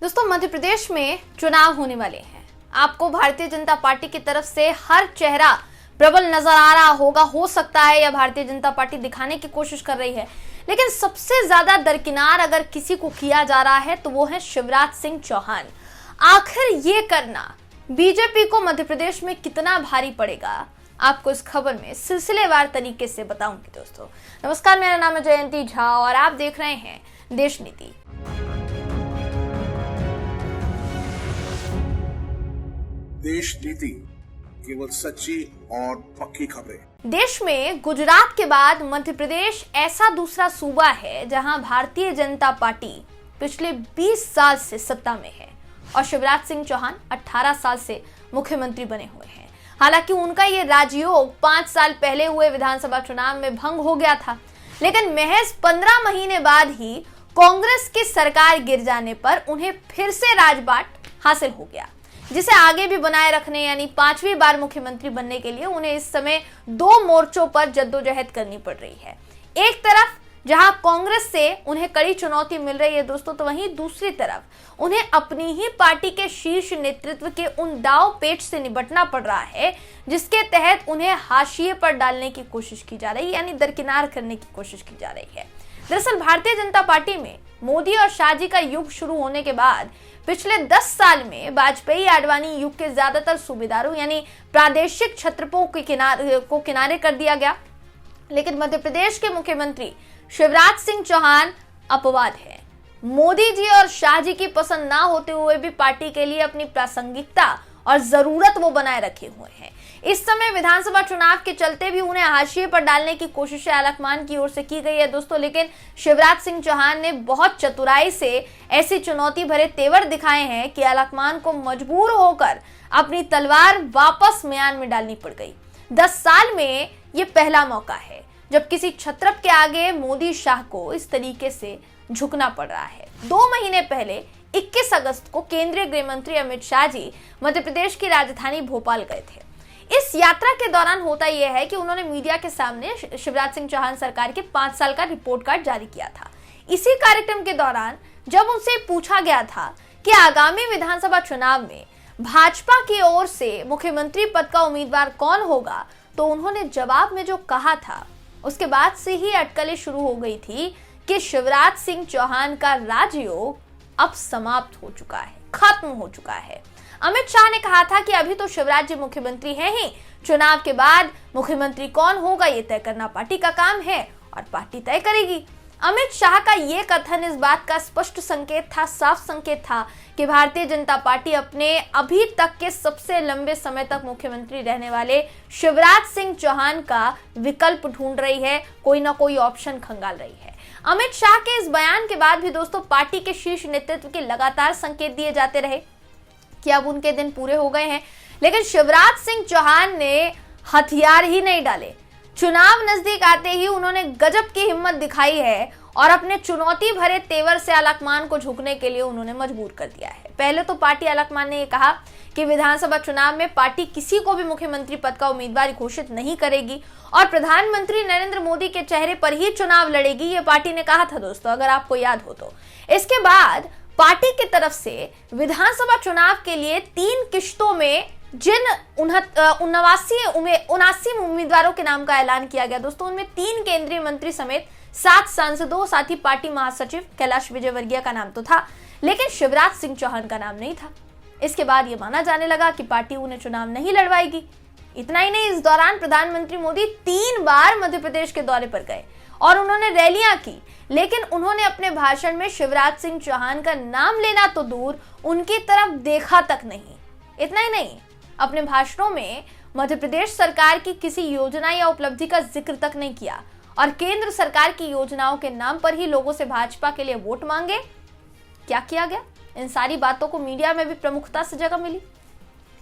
दोस्तों, मध्य प्रदेश में चुनाव होने वाले हैं। आपको भारतीय जनता पार्टी की तरफ से हर चेहरा प्रबल नजर आ रहा होगा। हो सकता है या भारतीय जनता पार्टी दिखाने की कोशिश कर रही है, लेकिन सबसे ज्यादा दरकिनार अगर किसी को किया जा रहा है तो वो है शिवराज सिंह चौहान। आखिर ये करना बीजेपी को मध्य प्रदेश में कितना भारी पड़ेगा, आपको इस खबर में सिलसिलेवार तरीके से बताऊंगी। दोस्तों नमस्कार, मेरा नाम है जयंती झा और आप देख रहे हैं देश नीति। देश नीति, केवल सच्ची और पक्की खबरें। देश में गुजरात के बाद मध्य प्रदेश ऐसा दूसरा सूबा है जहां भारतीय जनता पार्टी पिछले 20 साल से सत्ता में है और शिवराज सिंह चौहान 18 साल से मुख्यमंत्री बने हुए हैं। हालांकि उनका ये राजयोग 5 साल पहले हुए विधानसभा चुनाव में भंग हो गया था, लेकिन महज 15 महीने बाद ही कांग्रेस की सरकार गिर जाने पर उन्हें फिर से राजपाट हासिल हो गया, जिसे आगे भी बनाए रखने यानी 5वीं बार मुख्यमंत्री बनने के लिए उन्हें इस समय 2 मोर्चों पर जद्दोजहद करनी पड़ रही है। एक तरफ जहां कांग्रेस से उन्हें कड़ी चुनौती मिल रही है दोस्तों, तो वहीं दूसरी तरफ उन्हें अपनी ही पार्टी के शीर्ष नेतृत्व के उन दाव पेच से निपटना पड़ रहा है जिसके तहत उन्हें हाशिए पर डालने की कोशिश की जा रही है, यानी दरकिनार करने की कोशिश की जा रही है। दरअसल भारतीय जनता पार्टी में मोदी और शाह जी का युग शुरू होने के बाद पिछले 10 साल में वाजपेयी आडवाणी युग के ज्यादातर सूबेदारों यानी प्रादेशिक छत्रपों को किनारे कर दिया गया, लेकिन मध्य प्रदेश के मुख्यमंत्री शिवराज सिंह चौहान अपवाद है। मोदी जी और शाह जी की पसंद ना होते हुए भी पार्टी के लिए अपनी प्रासंगिकता और जरूरत वो बनाए रखे हुए हैं। इस समय विधानसभा चुनाव के चलते भी उन्हें हाशिए पर डालने की कोशिश आलाकमान की ओर से की गई है दोस्तों, लेकिन शिवराज सिंह चौहान ने बहुत चतुराई से ऐसी चुनौती भरे तेवर दिखाए हैं कि आलाकमान को मजबूर होकर अपनी तलवार वापस म्यान में डालनी पड़ गई। 10 साल में ये पहला मौका है जब किसी छत्रप के आगे मोदी शाह को इस तरीके से झुकना पड़ रहा है। 2 महीने पहले 21 अगस्त को केंद्रीय गृह मंत्री अमित शाह जी मध्य प्रदेश की राजधानी भोपाल गए थे। इस यात्रा के दौरान होता यह है कि उन्होंने मीडिया के सामने शिवराज सिंह चौहान सरकार के 5 साल का रिपोर्ट कार्ड जारी किया था। इसी कार्यक्रम के दौरान जब उनसे पूछा गया था कि आगामी विधानसभा चुनाव में भाजपा की ओर से मुख्यमंत्री पद का उम्मीदवार कौन होगा, तो उन्होंने जवाब में जो कहा था उसके बाद से ही अटकलें शुरू हो गई थी कि शिवराज सिंह चौहान का राजयोग अब समाप्त हो चुका है, खत्म हो चुका है। अमित शाह ने कहा था कि अभी तो शिवराज जी मुख्यमंत्री हैं ही, चुनाव के बाद मुख्यमंत्री कौन होगा ये तय करना पार्टी का काम है और पार्टी तय करेगी। अमित शाह का ये कथन इस बात का स्पष्ट संकेत था, साफ संकेत था कि भारतीय जनता पार्टी अपने अभी तक के सबसे लंबे समय तक मुख्यमंत्री रहने वाले शिवराज सिंह चौहान का विकल्प ढूंढ रही है, कोई ना कोई ऑप्शन खंगाल रही है। अमित शाह के इस बयान के बाद भी दोस्तों पार्टी के शीर्ष नेतृत्व के लगातार संकेत दिए जाते रहे कि अब उनके दिन पूरे हो गए हैं, लेकिन शिवराज सिंह चौहान ने हथियार ही नहीं डाले। चुनाव नजदीक आते ही उन्होंने गजब की हिम्मत दिखाई है और अपने चुनौती भरे तेवर से आलाकमान को झुकने के लिए उन्होंने मजबूर कर दिया है। पहले तो पार्टी आलाकमान ने कहा कि विधानसभा चुनाव में पार्टी किसी को भी मुख्यमंत्री पद का उम्मीदवार घोषित नहीं करेगी और प्रधानमंत्री नरेंद्र मोदी के चेहरे पर ही चुनाव लड़ेगी, ये पार्टी ने कहा था दोस्तों, अगर आपको याद हो तो। इसके बाद पार्टी की तरफ से विधानसभा चुनाव के लिए 3 किश्तों में जिन 79 उम्मीदवारों के नाम का ऐलान किया गया दोस्तों, उनमें 3 केंद्रीय मंत्री समेत 7 सांसदों, साथ ही पार्टी महासचिव कैलाश विजयवर्गीय का नाम तो था, लेकिन शिवराज सिंह चौहान का नाम नहीं था। इसके बाद यह माना जाने लगा कि पार्टी उन्हें चुनाव नहीं लड़वाएगी। इतना ही नहीं, इस दौरान प्रधानमंत्री मोदी 3 बार मध्य प्रदेश के दौरे पर गए और उन्होंने रैलियां की, लेकिन उन्होंने अपने भाषण में शिवराज सिंह चौहान का नाम लेना तो दूर, उनकी तरफ देखा तक नहीं। इतना ही नहीं, अपने भाषणों में मध्य प्रदेश सरकार की किसी योजना या उपलब्धि का जिक्र तक नहीं किया और केंद्र सरकार की योजनाओं के नाम पर ही लोगों से भाजपा के लिए वोट मांगे। क्या किया गया? इन सारी बातों को मीडिया में भी प्रमुखता से जगह मिली।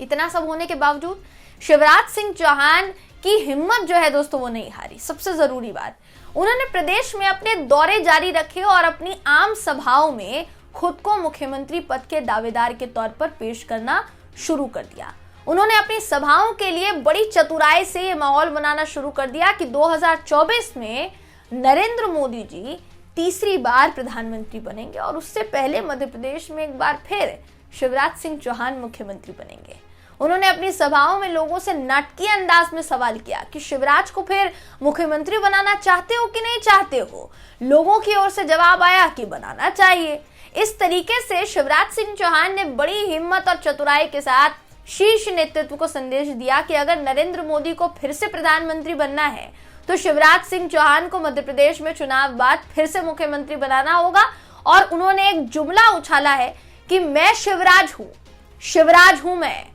इतना सब होने के बावजूद शिवराज सिंह चौहान की हिम्मत जो है दोस्तों वो नहीं हारी। सबसे जरूरी बात, उन्होंने प्रदेश में अपने दौरे जारी रखे और अपनी आम सभाओं में खुद को मुख्यमंत्री पद के दावेदार के तौर पर पेश करना शुरू कर दिया। उन्होंने अपनी सभाओं के लिए बड़ी चतुराई से ये माहौल बनाना शुरू कर दिया कि 2024 में नरेंद्र मोदी जी तीसरी बार प्रधानमंत्री बनेंगे और उससे पहले मध्य प्रदेश में एक बार फिर शिवराज सिंह चौहान मुख्यमंत्री बनेंगे। उन्होंने अपनी सभाओं में लोगों से नाटकीय अंदाज में सवाल किया कि शिवराज को फिर मुख्यमंत्री बनाना चाहते हो कि नहीं चाहते हो। लोगों की ओर से जवाब आया कि बनाना चाहिए। इस तरीके से शिवराज सिंह चौहान ने बड़ी हिम्मत और चतुराई के साथ शीर्ष नेतृत्व को संदेश दिया कि अगर नरेंद्र मोदी को फिर से प्रधानमंत्री बनना है तो शिवराज सिंह चौहान को मध्य प्रदेश में चुनाव बाद फिर से मुख्यमंत्री बनाना होगा। और उन्होंने एक जुमला उछाला है कि मैं शिवराज हूं मैं।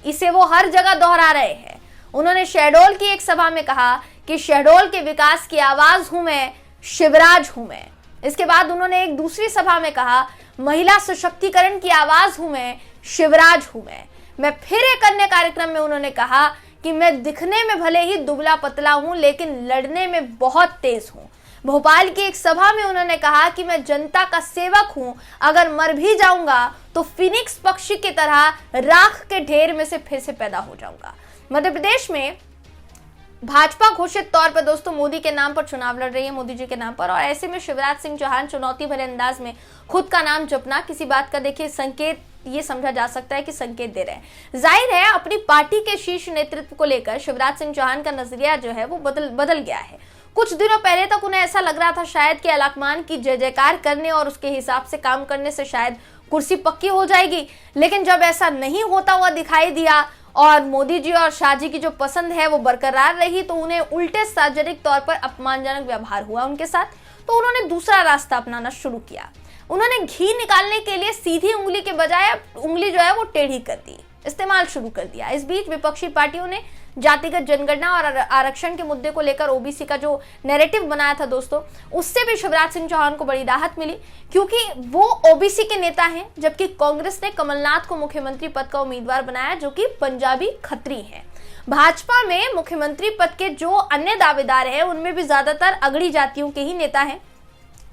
इसे वो हर जगह दोहरा रहे हैं। उन्होंने शहडोल की एक सभा में कहा कि शहडोल के विकास की आवाज हूं मैं, शिवराज हूं मैं। इसके बाद उन्होंने एक दूसरी सभा में कहा महिला सशक्तिकरण की आवाज हूं मैं, शिवराज हूं मैं। फिर एक अन्य कार्यक्रम में उन्होंने कहा कि मैं दिखने में भले ही दुबला पतला हूं लेकिन लड़ने में बहुत तेज हूं। भोपाल की एक सभा में उन्होंने कहा कि मैं जनता का सेवक हूं, अगर मर भी जाऊंगा तो फिनिक्स पक्षी की तरह राख के ढेर में से फिर से पैदा हो जाऊंगा। मध्य प्रदेश में भाजपा घोषित तौर पर दोस्तों मोदी के नाम पर चुनाव लड़ रही है, मोदी जी के नाम पर। और ऐसे में शिवराज सिंह चौहान चुनौती भरे अंदाज में खुद का नाम जपना किसी बात का देखिए संकेत ये समझा जा सकता है कि संकेत दे रहे हैं। जाहिर है अपनी पार्टी के शीर्ष नेतृत्व को लेकर शिवराज सिंह चौहान का नजरिया जो है वो बदल गया है। कुछ दिनों पहले तक उन्हें ऐसा लग रहा था शायद कि अलाकमान की जय जयकार करने और उसके हिसाब से काम करने से शायद कुर्सी पक्की हो जाएगी, लेकिन जब ऐसा नहीं होता हुआ दिखाई दिया और मोदी जी और शाह जी की जो पसंद है वो बरकरार रही तो उन्हें उल्टे सार्वजनिक तौर पर अपमानजनक व्यवहार हुआ उनके साथ, तो उन्होंने दूसरा रास्ता अपनाना शुरू किया। उन्होंने घी निकालने के लिए सीधी उंगली के बजाय उंगली जो है वो टेढ़ी कर दी, इस्तेमाल शुरू कर दिया। इस बीच विपक्षी पार्टियों ने जातिगत जनगणना और आरक्षण के मुद्दे को लेकर ओबीसी का जो नैरेटिव बनाया था दोस्तों, उससे भी शिवराज सिंह चौहान को बड़ी राहत मिली क्योंकि वो ओबीसी के नेता हैं, जबकि कांग्रेस ने कमलनाथ को मुख्यमंत्री पद का उम्मीदवार बनाया जो कि पंजाबी खत्री हैं। भाजपा में मुख्यमंत्री पद के जो अन्य दावेदार हैं उनमें भी ज्यादातर अगड़ी जातियों के ही नेता हैं।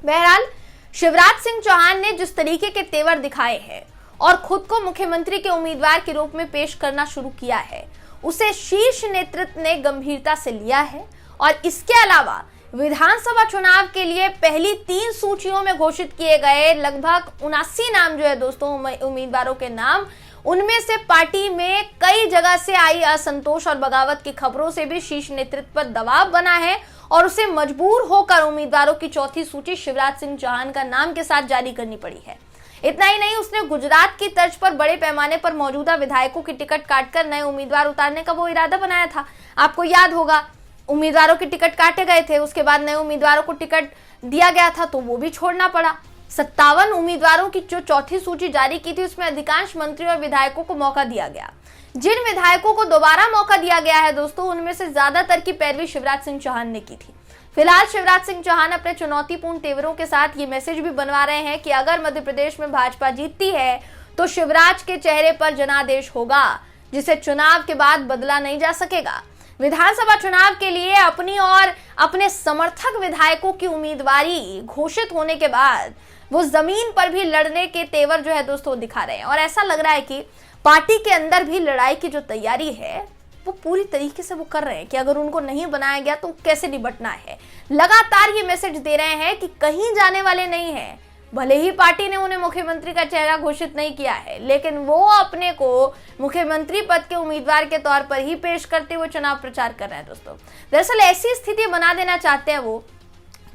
बहरहाल शिवराज सिंह चौहान ने जिस तरीके के तेवर दिखाए हैं और खुद को मुख्यमंत्री के उम्मीदवार के रूप में पेश करना शुरू किया है, उसे शीर्ष नेतृत्व ने गंभीरता से लिया है। और इसके अलावा विधानसभा चुनाव के लिए पहली 3 सूचियों में घोषित किए गए लगभग 79 नाम जो है दोस्तों उम्मीदवारों के नाम, उनमें से पार्टी में कई जगह से आई असंतोष और बगावत की खबरों से भी शीर्ष नेतृत्व पर दबाव बना है और उसे मजबूर होकर उम्मीदवारों की चौथी सूची शिवराज सिंह चौहान का नाम के साथ जारी करनी पड़ी है। इतना ही नहीं, उसने गुजरात की तर्ज पर बड़े पैमाने पर मौजूदा विधायकों की टिकट काटकर नए उम्मीदवार उतारने का वो इरादा बनाया था। आपको याद होगा उम्मीदवारों की टिकट काटे गए थे, उसके बाद नए उम्मीदवारों को टिकट दिया गया था तो वो भी छोड़ना पड़ा। 57 उम्मीदवारों की जो चौथी सूची जारी की थी उसमें अधिकांश मंत्री और विधायकों को मौका दिया गया। जिन विधायकों को दोबारा मौका दिया गया है दोस्तों, उनमें से ज्यादातर की पैरवी शिवराज सिंह चौहान ने की थी। फिलहाल शिवराज सिंह चौहान अपने चुनौतीपूर्ण तेवरों के साथ ये मैसेज भी बनवा रहे हैं कि अगर मध्य प्रदेश में भाजपा जीतती है तो शिवराज के चेहरे पर जनादेश होगा, जिसे चुनाव के बाद बदला नहीं जा सकेगा। विधानसभा चुनाव के लिए अपनी और अपने समर्थक विधायकों की उम्मीदवारी घोषित होने के बाद वो जमीन पर भी लड़ने के तेवर जो है दोस्तों दिखा रहे हैं और ऐसा लग रहा है कि पार्टी के अंदर भी लड़ाई की जो तैयारी है वो पूरी तरीके से वो कर रहे हैं कि अगर उनको नहीं बनाया गया तो कैसे निपटना है। लगातार ये मैसेज दे रहे हैं कि कहीं जाने वाले नहीं है। भले ही पार्टी ने उन्हें मुख्यमंत्री का चेहरा घोषित नहीं किया है, लेकिन वो अपने को मुख्यमंत्री पद के उम्मीदवार के तौर पर ही पेश करते हुए चुनाव प्रचार कर रहे हैं दोस्तों। दरअसल ऐसी स्थिति बना देना चाहते हैं वो,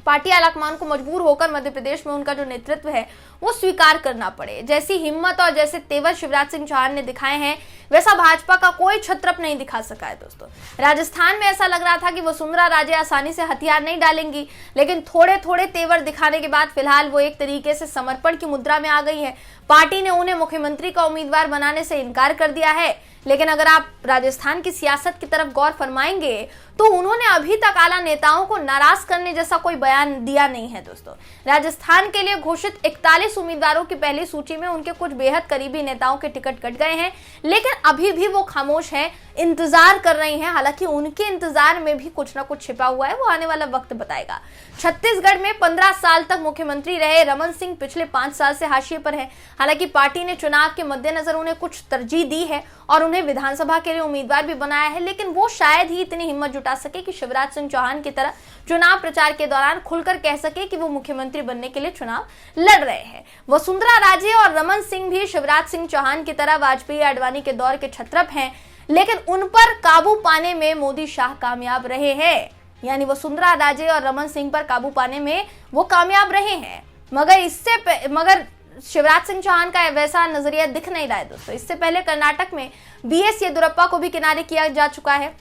पार्टी आलाकमान को मजबूर होकर मध्य प्रदेश में उनका जो नेतृत्व है वो स्वीकार करना पड़े। जैसी हिम्मत और जैसे तेवर शिवराज सिंह चौहान ने दिखाए हैं वैसा भाजपा का कोई छत्रप नहीं दिखा सका है दोस्तों। राजस्थान में ऐसा लग रहा था कि वसुंधरा राजे आसानी से हथियार नहीं डालेंगी, लेकिन थोड़े थोड़े तेवर दिखाने के बाद फिलहाल वो एक तरीके से समर्पण की मुद्रा में आ गई है। पार्टी ने उन्हें मुख्यमंत्री का उम्मीदवार बनाने से इनकार कर दिया है, लेकिन अगर आप राजस्थान की सियासत की तरफ गौर फरमाएंगे तो उन्होंने अभी तक आला नेताओं को नाराज करने जैसा कोई बयान दिया नहीं है दोस्तों। राजस्थान के लिए घोषित 41 उम्मीदवारों की पहली सूची में उनके कुछ बेहद करीबी नेताओं के टिकट कट गए हैं, लेकिन अभी भी वो खामोश हैं। इंतजार कर रही हैं। हालांकि उनके इंतजार में भी कुछ ना कुछ छिपा हुआ है, वो आने वाला वक्त बताएगा। छत्तीसगढ़ में 15 साल तक मुख्यमंत्री रहे रमन सिंह पिछले 5 साल से हाशिए पर हैं। हालांकि पार्टी ने चुनाव के मद्देनजर उन्हें कुछ तरजीह दी है और उन्हें विधानसभा के लिए उम्मीदवार भी बनाया है, लेकिन वो शायद ही इतनी हिम्मत जुटा सके कि शिवराज सिंह चौहान की तरह चुनाव प्रचार के दौरान खुलकर कह सके कि वो मुख्यमंत्री बनने के लिए चुनाव लड़ रहे हैं। वसुंधरा राजे और रमन सिंह भी शिवराज सिंह चौहान की तरह वाजपेयी आडवाणी के दौर के छत्रप हैं, लेकिन उन पर काबू पाने में मोदी शाह कामयाब रहे हैं। यानी वसुंधरा राजे और रमन सिंह पर काबू पाने में वो कामयाब रहे हैं, मगर शिवराज सिंह चौहान का वैसा नजरिया दिख नहीं रहा है दोस्तों। इससे पहले कर्नाटक में बीएस येदियुरप्पा को भी किनारे किया जा चुका है।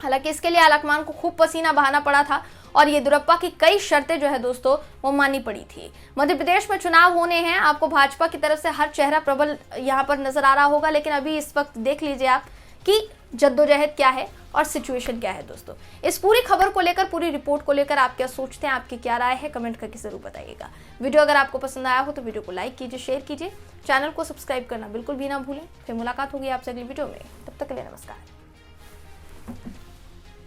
हालांकि इसके लिए आलकमान को खूब पसीना बहाना पड़ा था और येदियुरप्पा की कई शर्तें जो है दोस्तों वो माननी पड़ी थी। मध्य प्रदेश में चुनाव होने हैं, आपको भाजपा की तरफ से हर चेहरा प्रबल यहाँ पर नजर आ रहा होगा, लेकिन अभी इस वक्त देख लीजिए आप कि जद्दोजहद क्या है और सिचुएशन क्या है दोस्तों। इस पूरी खबर को लेकर, पूरी रिपोर्ट को लेकर आप क्या सोचते हैं, आपकी क्या राय है, कमेंट करके जरूर बताइएगा। वीडियो अगर आपको पसंद आया हो तो वीडियो को लाइक कीजिए, शेयर कीजिए, चैनल को सब्सक्राइब करना बिल्कुल भी ना भूलें। फिर मुलाकात होगी आपसे अगली वीडियो में, तब तक के लिए नमस्कार।